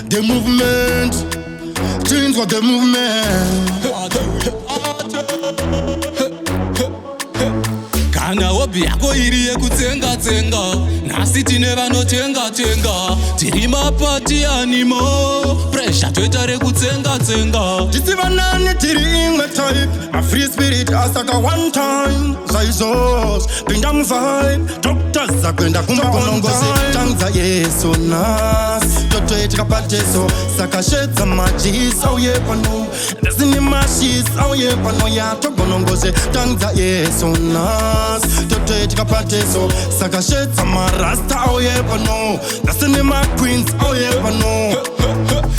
The movement, change what the movement. Kana hobby yako iri yekutsenga tsenga, nhasi tine vanotenga tenga, tiri mapati animo, pressure toita rekutsenga tsenga. Tisivanani tiri imwe type, my free spirit asaka one time. Zaizos, pinda vibe, doctors zakwenda kumba konongoze. Tangza yeso nas, toto etika pateso, saka shetza majis, auye pano. Ndazini mashis, auye pano ya tokonongoze. Tangza yeso nas, toto etika pateso, saka shetza marasta, auye pano. Ndazini ma queens, auye pano.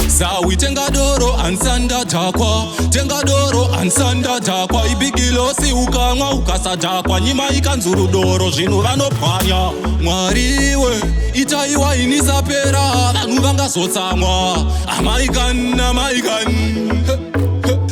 Sawi tenga doro ansanda takwa, tenga doro ansanda takwa. Ibigilo si ukamwa ukasadakwa, nyima ikanzuru doro zvinu vanopwanya. Mwariwe itaiwa inisapera, vanhu vangazotsamwa. Amaikan, amaikan.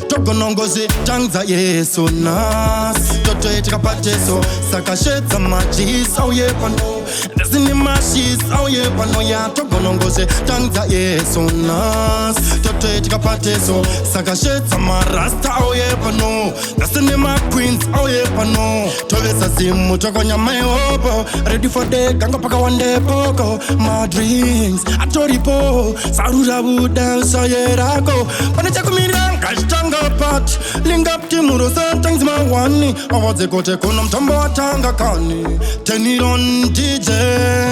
Tokonongoze tangza yeso nas, toto etika pateso, saka shetza majis, auye pano. Ndazini mashis, auye pano ya tokonongoze tangza yeso nas, toto etika pateso, saka shetza marasta, auye pano. Ndazini ma queens, auye pano. Tovesa simu tokonya mayopo, ready for the ganga paka wande poko. My drinks atoripo, sarura buda sayerako. Panecha kumiranga shtanga pat, link up timuro settings my one. Awaze kote kono mtambo watanga kani, turn on DJ.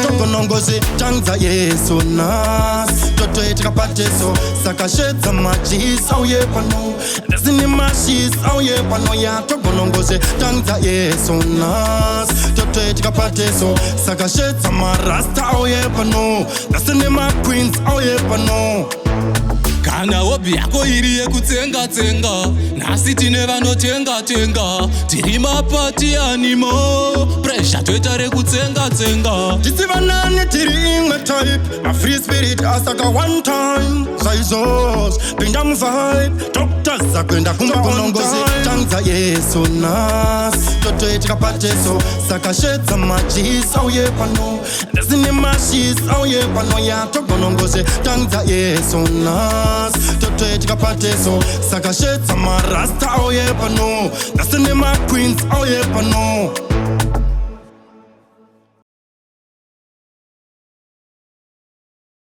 Tokonongoze tangza yeso nas, toto etika pateso, saka shetza majis, auye pano. Ndazini mashis, auye pano ya tokonongoze tangza yeso nas, toto etika pateso, saka shetza marasta, auye pano. Ndazini ma queens, auye pano. Kana hobby yako iri yekutsenga tsenga, nhasi tine vanotenga tenga, tiri mapati animo, pressure toita rekutsenga tsenga. Tisivanani tiri imwe type, my free spirit asaka one time. Zaizos, pinda vibe, doctors zakwenda kumba konongoze. Tangza yeso nas, toto etika pateso, saka shetza majis, auye pano. Ndazini mashis, auye pano ya tokonongoze. Tangza yeso nas, toto etika pateso, saka shetza marasta, auye pano. Ndazini ma queens, auye pano.